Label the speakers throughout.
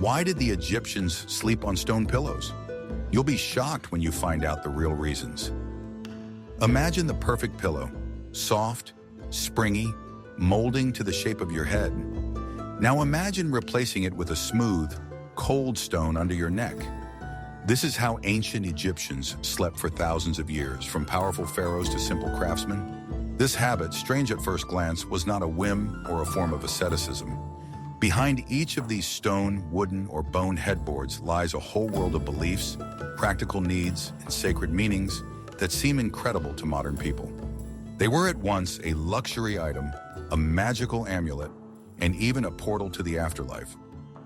Speaker 1: Why did the Egyptians sleep on stone pillows? You'll be shocked when you find out the real reasons. Imagine the perfect pillow, soft, springy, molding to the shape of your head. Now imagine replacing it with a smooth, cold stone under your neck. This is how ancient Egyptians slept for thousands of years, from powerful pharaohs to simple craftsmen. This habit, strange at first glance, was not a whim or a form of asceticism. Behind each of these stone, wooden, or bone headboards lies a whole world of beliefs, practical needs, and sacred meanings that seem incredible to modern people. They were at once a luxury item, a magical amulet, and even a portal to the afterlife.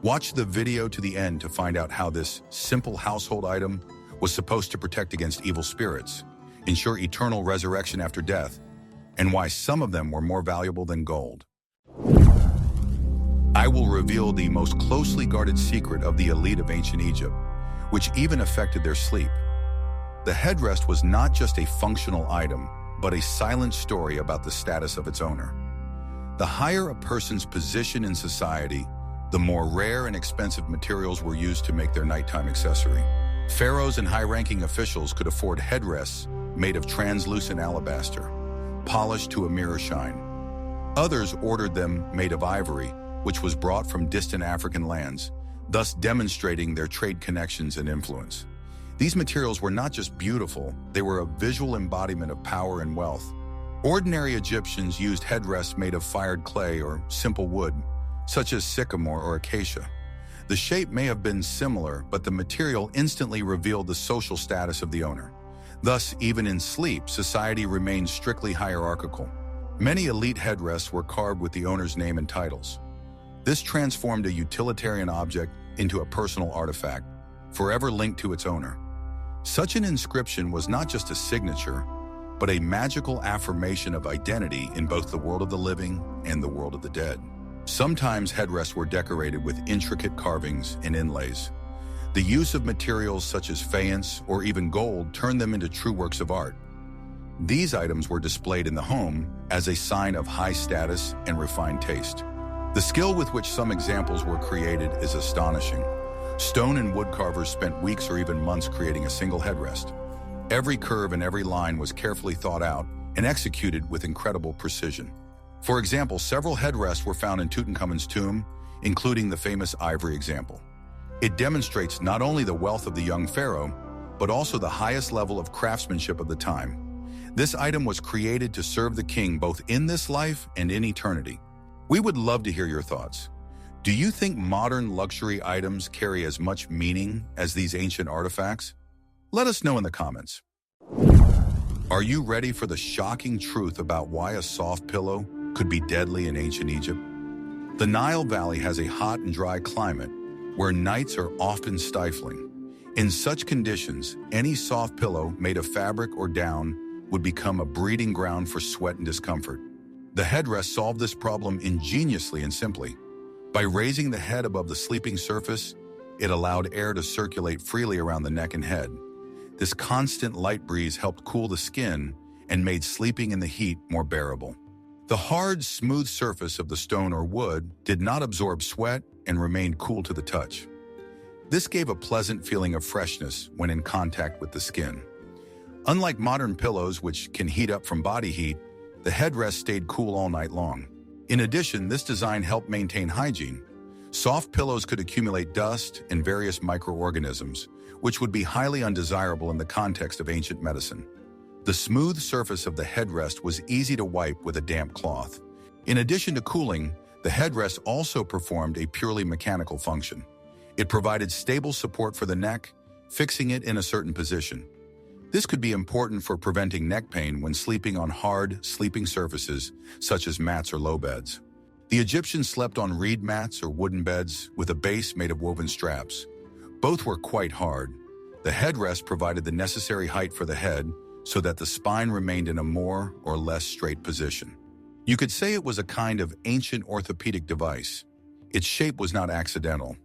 Speaker 1: Watch the video to the end to find out how this simple household item was supposed to protect against evil spirits, ensure eternal resurrection after death, and why some of them were more valuable than gold. I will reveal the most closely guarded secret of the elite of ancient Egypt, which even affected their sleep. The headrest was not just a functional item, but a silent story about the status of its owner. The higher a person's position in society, the more rare and expensive materials were used to make their nighttime accessory. Pharaohs and high-ranking officials could afford headrests made of translucent alabaster, polished to a mirror shine. Others ordered them made of ivory, which was brought from distant African lands, thus demonstrating their trade connections and influence. These materials were not just beautiful, they were a visual embodiment of power and wealth. Ordinary Egyptians used headrests made of fired clay or simple wood, such as sycamore or acacia. The shape may have been similar, but the material instantly revealed the social status of the owner. Thus, even in sleep, society remained strictly hierarchical. Many elite headrests were carved with the owner's name and titles. This transformed a utilitarian object into a personal artifact, forever linked to its owner. Such an inscription was not just a signature, but a magical affirmation of identity in both the world of the living and the world of the dead. Sometimes headrests were decorated with intricate carvings and inlays. The use of materials such as faience or even gold turned them into true works of art. These items were displayed in the home as a sign of high status and refined taste. The skill with which some examples were created is astonishing. Stone and wood carvers spent weeks or even months creating a single headrest. Every curve and every line was carefully thought out and executed with incredible precision. For example, several headrests were found in Tutankhamun's tomb, including the famous ivory example. It demonstrates not only the wealth of the young pharaoh, but also the highest level of craftsmanship of the time. This item was created to serve the king both in this life and in eternity. We would love to hear your thoughts. Do you think modern luxury items carry as much meaning as these ancient artifacts? Let us know in the comments. Are you ready for the shocking truth about why a soft pillow could be deadly in ancient Egypt? The Nile Valley has a hot and dry climate where nights are often stifling. In such conditions, any soft pillow made of fabric or down would become a breeding ground for sweat and discomfort. The headrest solved this problem ingeniously and simply. By raising the head above the sleeping surface, it allowed air to circulate freely around the neck and head. This constant light breeze helped cool the skin and made sleeping in the heat more bearable. The hard, smooth surface of the stone or wood did not absorb sweat and remained cool to the touch. This gave a pleasant feeling of freshness when in contact with the skin. Unlike modern pillows, which can heat up from body heat, the headrest stayed cool all night long. In addition, this design helped maintain hygiene. Soft pillows could accumulate dust and various microorganisms, which would be highly undesirable in the context of ancient medicine. The smooth surface of the headrest was easy to wipe with a damp cloth. In addition to cooling, the headrest also performed a purely mechanical function. It provided stable support for the neck, fixing it in a certain position. This could be important for preventing neck pain when sleeping on hard, sleeping surfaces, such as mats or low beds. The Egyptians slept on reed mats or wooden beds with a base made of woven straps. Both were quite hard. The headrest provided the necessary height for the head so that the spine remained in a more or less straight position. You could say it was a kind of ancient orthopedic device. Its shape was not accidental.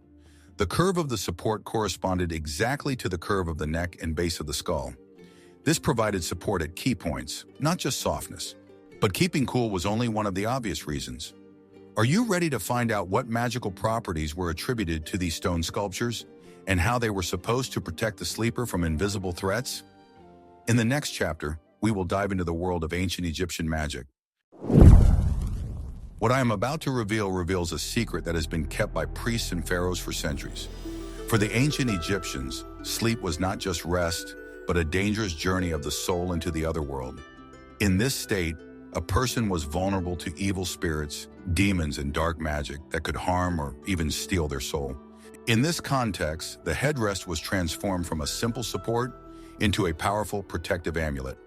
Speaker 1: The curve of the support corresponded exactly to the curve of the neck and base of the skull. This provided support at key points, not just softness. But keeping cool was only one of the obvious reasons. Are you ready to find out what magical properties were attributed to these stone sculptures and how they were supposed to protect the sleeper from invisible threats? In the next chapter, we will dive into the world of ancient Egyptian magic. What I am about to reveal reveals a secret that has been kept by priests and pharaohs for centuries. For the ancient Egyptians, sleep was not just rest, but a dangerous journey of the soul into the other world. In this state, a person was vulnerable to evil spirits, demons, and dark magic that could harm or even steal their soul. In this context, the headrest was transformed from a simple support into a powerful protective amulet.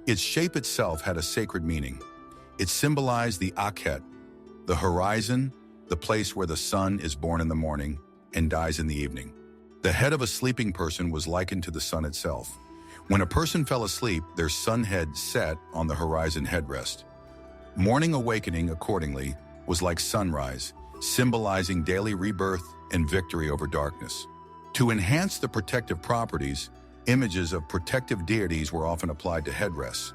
Speaker 1: Its shape itself had a sacred meaning. It symbolized the Akhet, the horizon, the place where the sun is born in the morning and dies in the evening. The head of a sleeping person was likened to the sun itself. When a person fell asleep, their sun head set on the horizon headrest. Morning awakening, accordingly, was like sunrise, symbolizing daily rebirth and victory over darkness. To enhance the protective properties, images of protective deities were often applied to headrests.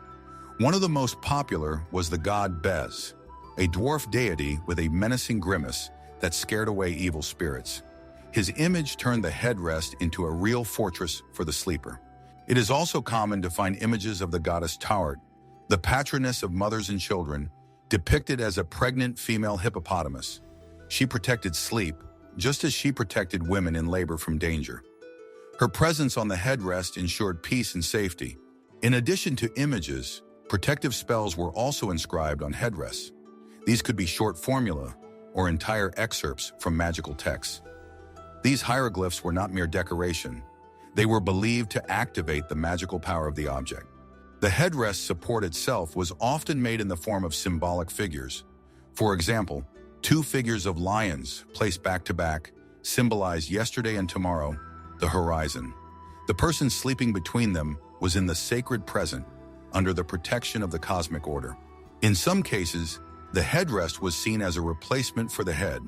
Speaker 1: One of the most popular was the god Bez, a dwarf deity with a menacing grimace that scared away evil spirits. His image turned the headrest into a real fortress for the sleeper. It is also common to find images of the goddess Tauert, the patroness of mothers and children, depicted as a pregnant female hippopotamus. She protected sleep, just as she protected women in labor from danger. Her presence on the headrest ensured peace and safety. In addition to images, protective spells were also inscribed on headrests. These could be short formula or entire excerpts from magical texts. These hieroglyphs were not mere decoration. They were believed to activate the magical power of the object. The headrest support itself was often made in the form of symbolic figures. For example, two figures of lions placed back to back symbolized yesterday and tomorrow, the horizon. The person sleeping between them was in the sacred present, under the protection of the cosmic order. In some cases, the headrest was seen as a replacement for the head.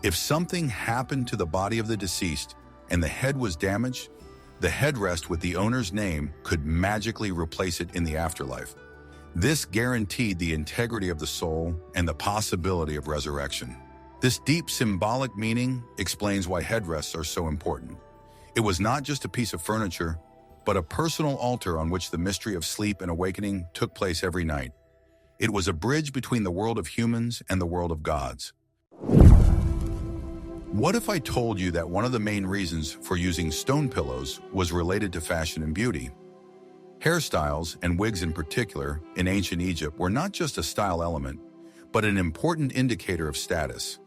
Speaker 1: If something happened to the body of the deceased and the head was damaged, the headrest with the owner's name could magically replace it in the afterlife. This guaranteed the integrity of the soul and the possibility of resurrection. This deep symbolic meaning explains why headrests are so important. It was not just a piece of furniture, but a personal altar on which the mystery of sleep and awakening took place every night. It was a bridge between the world of humans and the world of gods. What if I told you that one of the main reasons for using stone pillows was related to fashion and beauty? Hairstyles, and wigs in particular, in ancient Egypt were not just a style element, but an important indicator of status.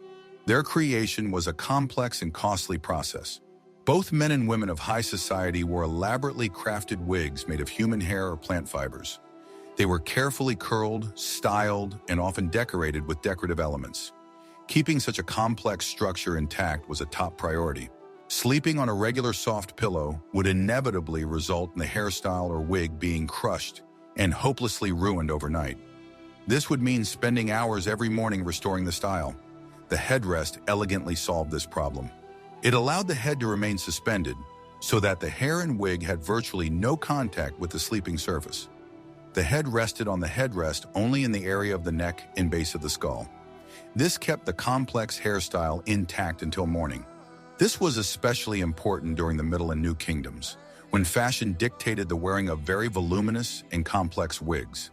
Speaker 1: Their creation was a complex and costly process. Both men and women of high society wore elaborately crafted wigs made of human hair or plant fibers. They were carefully curled, styled, and often decorated with decorative elements. Keeping such a complex structure intact was a top priority. Sleeping on a regular soft pillow would inevitably result in the hairstyle or wig being crushed and hopelessly ruined overnight. This would mean spending hours every morning restoring the style. The headrest elegantly solved this problem. It allowed the head to remain suspended so that the hair and wig had virtually no contact with the sleeping surface. The head rested on the headrest only in the area of the neck and base of the skull. This kept the complex hairstyle intact until morning. This was especially important during the Middle and New Kingdoms, when fashion dictated the wearing of very voluminous and complex wigs.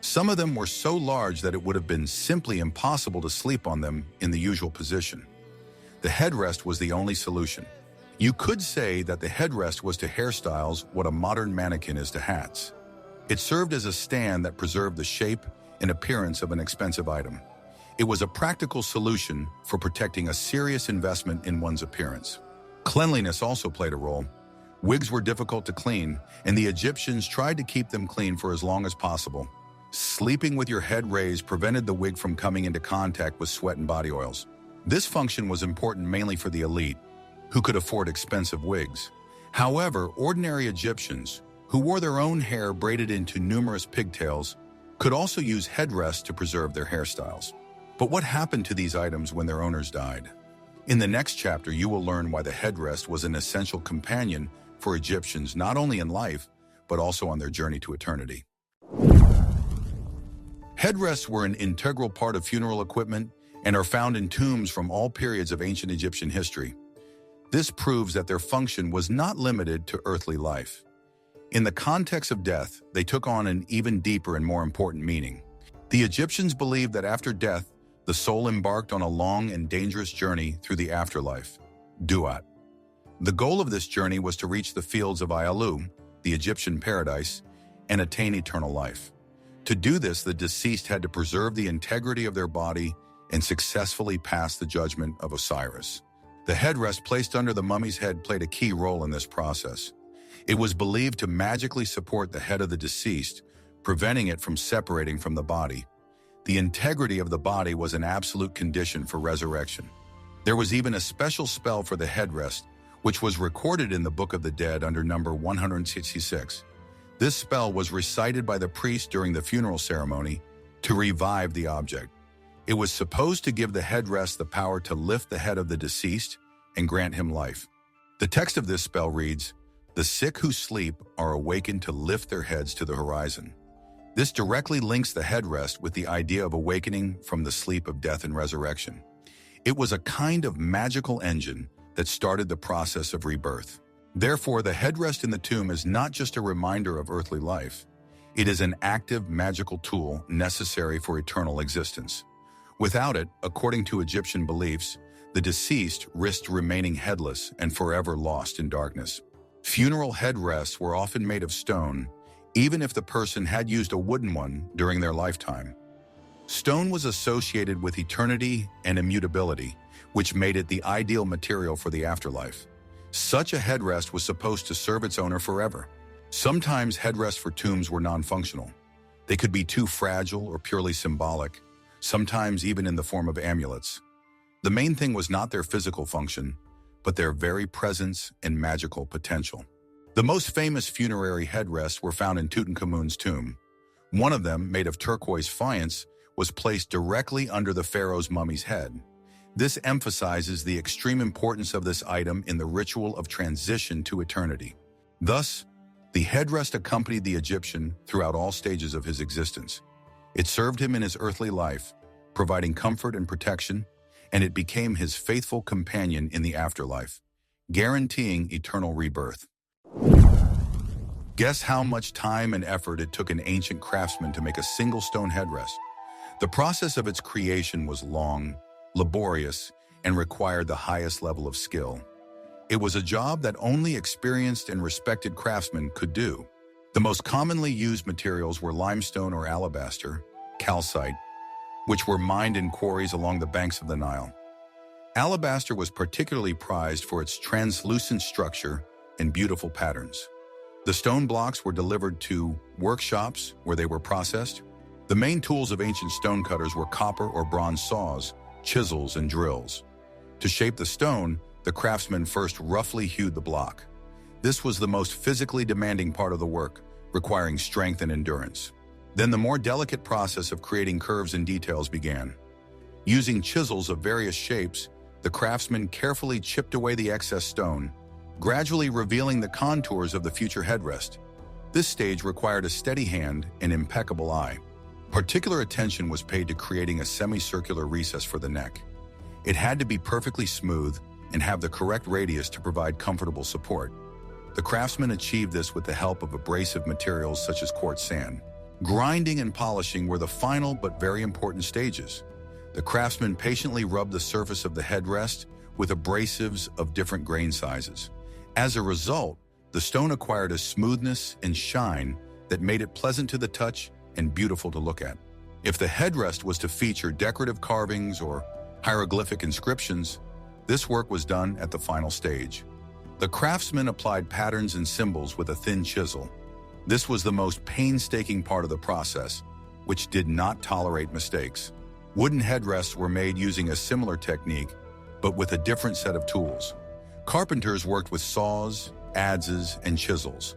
Speaker 1: Some of them were so large that it would have been simply impossible to sleep on them in the usual position. The headrest was the only solution. You could say that the headrest was to hairstyles what a modern mannequin is to hats. It served as a stand that preserved the shape and appearance of an expensive item. It was a practical solution for protecting a serious investment in one's appearance. Cleanliness also played a role. Wigs were difficult to clean, and the Egyptians tried to keep them clean for as long as possible. Sleeping with your head raised prevented the wig from coming into contact with sweat and body oils. This function was important mainly for the elite, who could afford expensive wigs. However, ordinary Egyptians, who wore their own hair braided into numerous pigtails, could also use headrests to preserve their hairstyles. But what happened to these items when their owners died? In the next chapter, you will learn why the headrest was an essential companion for Egyptians not only in life, but also on their journey to eternity. Headrests were an integral part of funeral equipment and are found in tombs from all periods of ancient Egyptian history. This proves that their function was not limited to earthly life. In the context of death, they took on an even deeper and more important meaning. The Egyptians believed that after death, the soul embarked on a long and dangerous journey through the afterlife, Duat. The goal of this journey was to reach the fields of Ayalu, the Egyptian paradise, and attain eternal life. To do this, the deceased had to preserve the integrity of their body and successfully pass the judgment of Osiris. The headrest placed under the mummy's head played a key role in this process. It was believed to magically support the head of the deceased, preventing it from separating from the body. The integrity of the body was an absolute condition for resurrection. There was even a special spell for the headrest, which was recorded in the Book of the Dead under number 166. This spell was recited by the priest during the funeral ceremony to revive the object. It was supposed to give the headrest the power to lift the head of the deceased and grant him life. The text of this spell reads, "The sick who sleep are awakened to lift their heads to the horizon." This directly links the headrest with the idea of awakening from the sleep of death and resurrection. It was a kind of magical engine that started the process of rebirth. Therefore, the headrest in the tomb is not just a reminder of earthly life. It is an active magical tool necessary for eternal existence. Without it, according to Egyptian beliefs, the deceased risked remaining headless and forever lost in darkness. Funeral headrests were often made of stone, even if the person had used a wooden one during their lifetime. Stone was associated with eternity and immutability, which made it the ideal material for the afterlife. Such a headrest was supposed to serve its owner forever. Sometimes headrests for tombs were non-functional. They could be too fragile or purely symbolic, sometimes even in the form of amulets. The main thing was not their physical function, but their very presence and magical potential. The most famous funerary headrests were found in Tutankhamun's tomb. One of them, made of turquoise faience, was placed directly under the pharaoh's mummy's head. This emphasizes the extreme importance of this item in the ritual of transition to eternity. Thus, the headrest accompanied the Egyptian throughout all stages of his existence. It served him in his earthly life, providing comfort and protection, and it became his faithful companion in the afterlife, guaranteeing eternal rebirth. Guess how much time and effort it took an ancient craftsman to make a single stone headrest? The process of its creation was long, laborious, and required the highest level of skill. It was a job that only experienced and respected craftsmen could do. The most commonly used materials were limestone or alabaster, calcite, which were mined in quarries along the banks of the Nile. Alabaster was particularly prized for its translucent structure and beautiful patterns. The stone blocks were delivered to workshops where they were processed. The main tools of ancient stonecutters were copper or bronze saws, chisels, and drills. To shape the stone, the craftsman first roughly hewed the block. This was the most physically demanding part of the work, requiring strength and endurance. Then the more delicate process of creating curves and details began. Using chisels of various shapes, the craftsman carefully chipped away the excess stone, gradually revealing the contours of the future headrest. This stage required a steady hand and impeccable eye. Particular attention was paid to creating a semicircular recess for the neck. It had to be perfectly smooth and have the correct radius to provide comfortable support. The craftsman achieved this with the help of abrasive materials such as quartz sand. Grinding and polishing were the final but very important stages. The craftsman patiently rubbed the surface of the headrest with abrasives of different grain sizes. As a result, the stone acquired a smoothness and shine that made it pleasant to the touch and beautiful to look at. If the headrest was to feature decorative carvings or hieroglyphic inscriptions, this work was done at the final stage. The craftsman applied patterns and symbols with a thin chisel. This was the most painstaking part of the process, which did not tolerate mistakes. Wooden headrests were made using a similar technique, but with a different set of tools. Carpenters worked with saws, adzes, and chisels.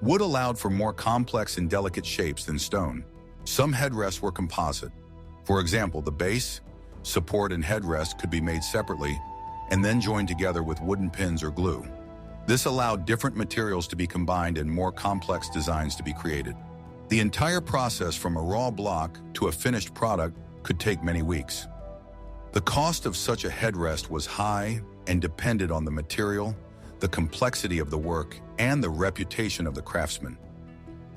Speaker 1: Wood allowed for more complex and delicate shapes than stone. Some headrests were composite. For example, the base, support, and headrest could be made separately and then joined together with wooden pins or glue. This allowed different materials to be combined and more complex designs to be created. The entire process from a raw block to a finished product could take many weeks. The cost of such a headrest was high and depended on the material, the complexity of the work, and the reputation of the craftsman.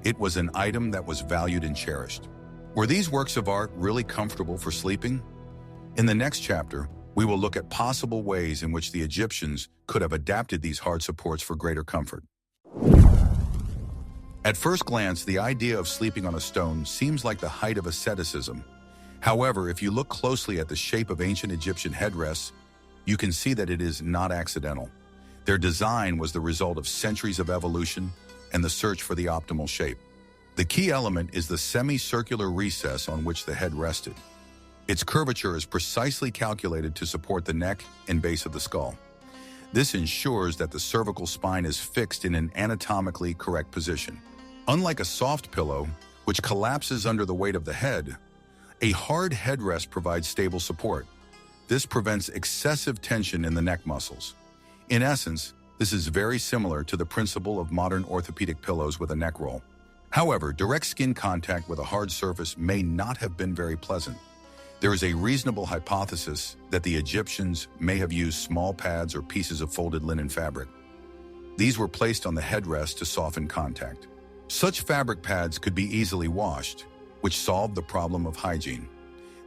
Speaker 1: It was an item that was valued and cherished. Were these works of art really comfortable for sleeping? In the next chapter, we will look at possible ways in which the Egyptians could have adapted these hard supports for greater comfort. At first glance, the idea of sleeping on a stone seems like the height of asceticism. However, if you look closely at the shape of ancient Egyptian headrests, you can see that it is not accidental. Their design was the result of centuries of evolution and the search for the optimal shape. The key element is the semicircular recess on which the head rested. Its curvature is precisely calculated to support the neck and base of the skull. This ensures that the cervical spine is fixed in an anatomically correct position. Unlike a soft pillow, which collapses under the weight of the head, a hard headrest provides stable support. This prevents excessive tension in the neck muscles. In essence, this is very similar to the principle of modern orthopedic pillows with a neck roll. However, direct skin contact with a hard surface may not have been very pleasant. There is a reasonable hypothesis that the Egyptians may have used small pads or pieces of folded linen fabric. These were placed on the headrest to soften contact. Such fabric pads could be easily washed, which solved the problem of hygiene.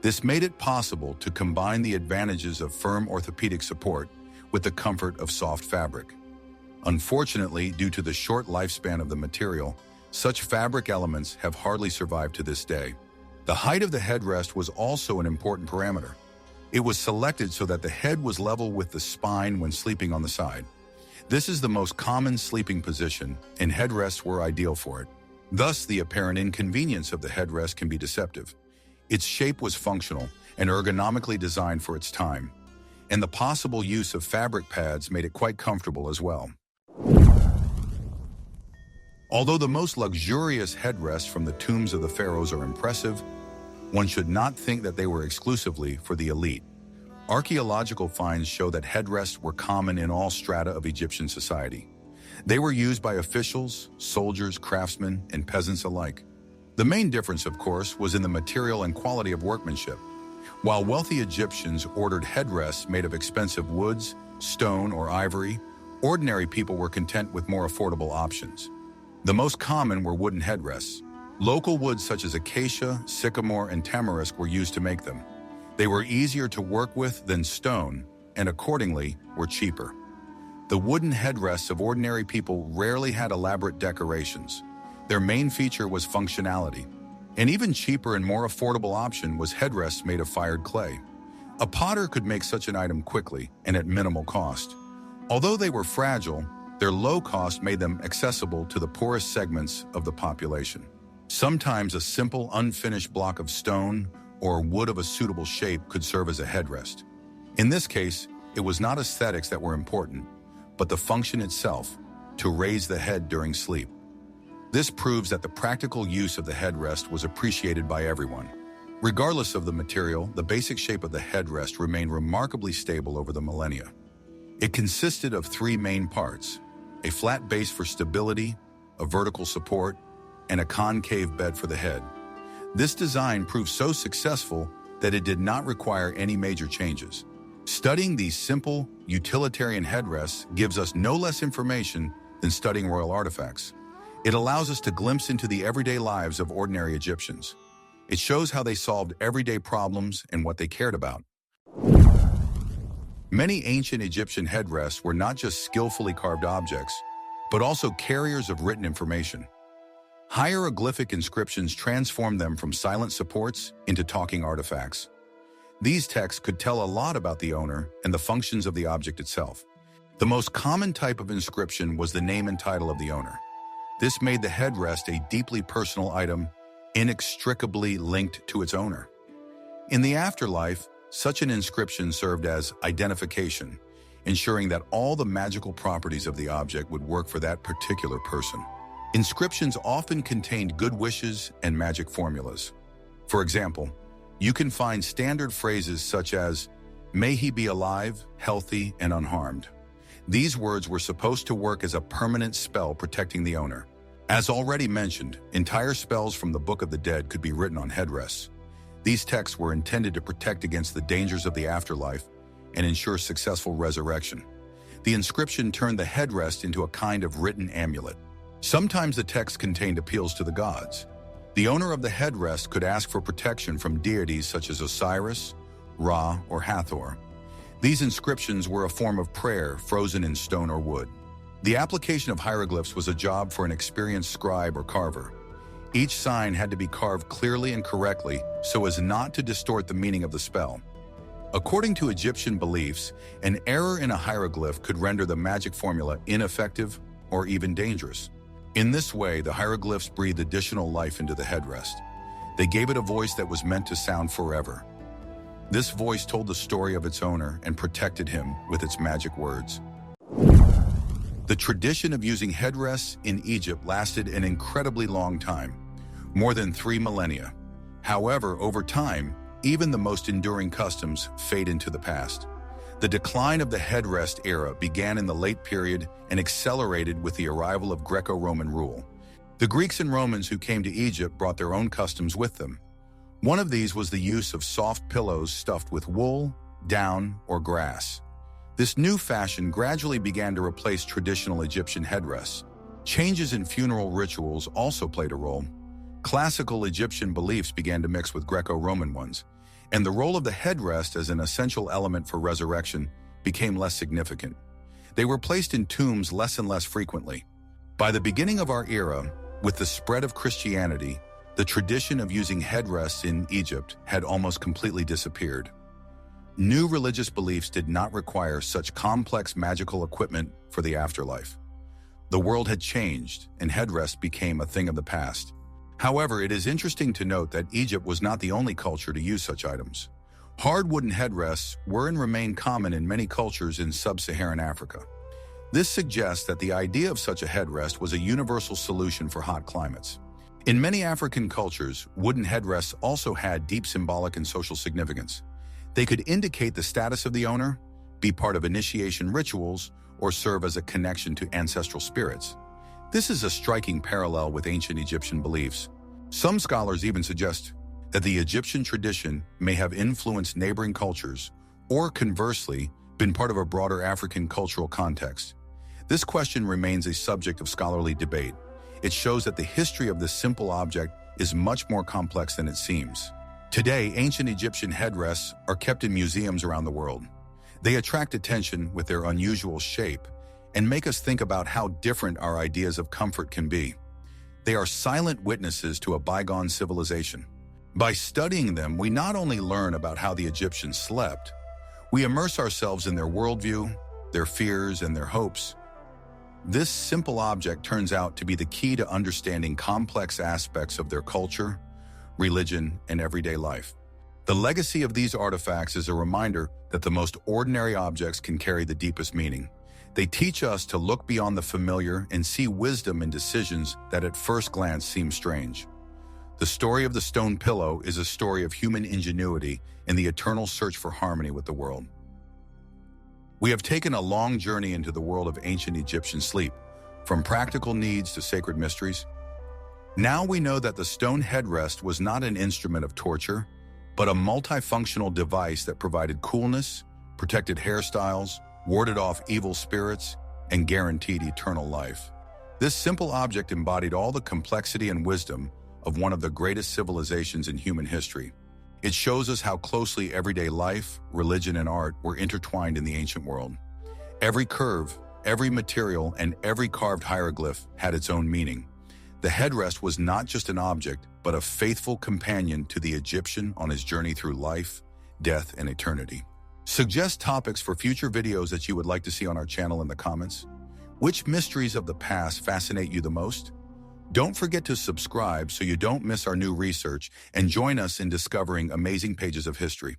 Speaker 1: This made it possible to combine the advantages of firm orthopedic support with the comfort of soft fabric. Unfortunately, due to the short lifespan of the material, such fabric elements have hardly survived to this day. The height of the headrest was also an important parameter. It was selected so that the head was level with the spine when sleeping on the side. This is the most common sleeping position, and headrests were ideal for it. Thus, the apparent inconvenience of the headrest can be deceptive. Its shape was functional and ergonomically designed for its time, and the possible use of fabric pads made it quite comfortable as well. Although the most luxurious headrests from the tombs of the pharaohs are impressive, one should not think that they were exclusively for the elite. Archaeological finds show that headrests were common in all strata of Egyptian society. They were used by officials, soldiers, craftsmen, and peasants alike. The main difference, of course, was in the material and quality of workmanship. While wealthy Egyptians ordered headrests made of expensive woods, stone, or ivory, ordinary people were content with more affordable options. The most common were wooden headrests. Local woods such as acacia, sycamore, and tamarisk were used to make them. They were easier to work with than stone, and accordingly, were cheaper. The wooden headrests of ordinary people rarely had elaborate decorations. Their main feature was functionality. An even cheaper and more affordable option was headrests made of fired clay. A potter could make such an item quickly and at minimal cost. Although they were fragile, their low cost made them accessible to the poorest segments of the population. Sometimes a simple, unfinished block of stone or wood of a suitable shape could serve as a headrest. In this case, it was not aesthetics that were important, but the function itself, to raise the head during sleep. This proves that the practical use of the headrest was appreciated by everyone. Regardless of the material, the basic shape of the headrest remained remarkably stable over the millennia. It consisted of three main parts: a flat base for stability, a vertical support, and a concave bed for the head. This design proved so successful that it did not require any major changes. Studying these simple, utilitarian headrests gives us no less information than studying royal artifacts. It allows us to glimpse into the everyday lives of ordinary Egyptians. It shows how they solved everyday problems and what they cared about. Many ancient Egyptian headrests were not just skillfully carved objects, but also carriers of written information. Hieroglyphic inscriptions transformed them from silent supports into talking artifacts. These texts could tell a lot about the owner and the functions of the object itself. The most common type of inscription was the name and title of the owner. This made the headrest a deeply personal item, inextricably linked to its owner. In the afterlife, such an inscription served as identification, ensuring that all the magical properties of the object would work for that particular person. Inscriptions often contained good wishes and magic formulas. For example, you can find standard phrases such as, "May he be alive, healthy, and unharmed." These words were supposed to work as a permanent spell protecting the owner. As already mentioned, entire spells from the Book of the Dead could be written on headrests. These texts were intended to protect against the dangers of the afterlife and ensure successful resurrection. The inscription turned the headrest into a kind of written amulet. Sometimes the text contained appeals to the gods. The owner of the headrest could ask for protection from deities such as Osiris, Ra, or Hathor. These inscriptions were a form of prayer frozen in stone or wood. The application of hieroglyphs was a job for an experienced scribe or carver. Each sign had to be carved clearly and correctly so as not to distort the meaning of the spell. According to Egyptian beliefs, an error in a hieroglyph could render the magic formula ineffective or even dangerous. In this way, the hieroglyphs breathed additional life into the headrest. They gave it a voice that was meant to sound forever. This voice told the story of its owner and protected him with its magic words. The tradition of using headrests in Egypt lasted an incredibly long time, more than 3 millennia. However, over time, even the most enduring customs fade into the past. The decline of the headrest era began in the late period and accelerated with the arrival of Greco-Roman rule. The Greeks and Romans who came to Egypt brought their own customs with them. One of these was the use of soft pillows stuffed with wool, down, or grass. This new fashion gradually began to replace traditional Egyptian headrests. Changes in funeral rituals also played a role. Classical Egyptian beliefs began to mix with Greco-Roman ones, and the role of the headrest as an essential element for resurrection became less significant. They were placed in tombs less and less frequently. By the beginning of our era, with the spread of Christianity, the tradition of using headrests in Egypt had almost completely disappeared. New religious beliefs did not require such complex magical equipment for the afterlife. The world had changed, and headrests became a thing of the past. However, it is interesting to note that Egypt was not the only culture to use such items. Hard wooden headrests were and remain common in many cultures in sub-Saharan Africa. This suggests that the idea of such a headrest was a universal solution for hot climates. In many African cultures, wooden headrests also had deep symbolic and social significance. They could indicate the status of the owner, be part of initiation rituals, or serve as a connection to ancestral spirits. This is a striking parallel with ancient Egyptian beliefs. Some scholars even suggest that the Egyptian tradition may have influenced neighboring cultures, or conversely, been part of a broader African cultural context. This question remains a subject of scholarly debate. It shows that the history of this simple object is much more complex than it seems. Today, ancient Egyptian headrests are kept in museums around the world. They attract attention with their unusual shape and make us think about how different our ideas of comfort can be. They are silent witnesses to a bygone civilization. By studying them, we not only learn about how the Egyptians slept, we immerse ourselves in their worldview, their fears, and their hopes. This simple object turns out to be the key to understanding complex aspects of their culture, religion, and everyday life. The legacy of these artifacts is a reminder that the most ordinary objects can carry the deepest meaning. They teach us to look beyond the familiar and see wisdom in decisions that at first glance seem strange. The story of the stone pillow is a story of human ingenuity and the eternal search for harmony with the world. We have taken a long journey into the world of ancient Egyptian sleep, from practical needs to sacred mysteries. Now we know that the stone headrest was not an instrument of torture, but a multifunctional device that provided coolness, protected hairstyles, warded off evil spirits, and guaranteed eternal life. This simple object embodied all the complexity and wisdom of one of the greatest civilizations in human history. It shows us how closely everyday life, religion, and art were intertwined in the ancient world. Every curve, every material, and every carved hieroglyph had its own meaning. The headrest was not just an object, but a faithful companion to the Egyptian on his journey through life, death, and eternity. Suggest topics for future videos that you would like to see on our channel in the comments. Which mysteries of the past fascinate you the most? Don't forget to subscribe so you don't miss our new research and join us in discovering amazing pages of history.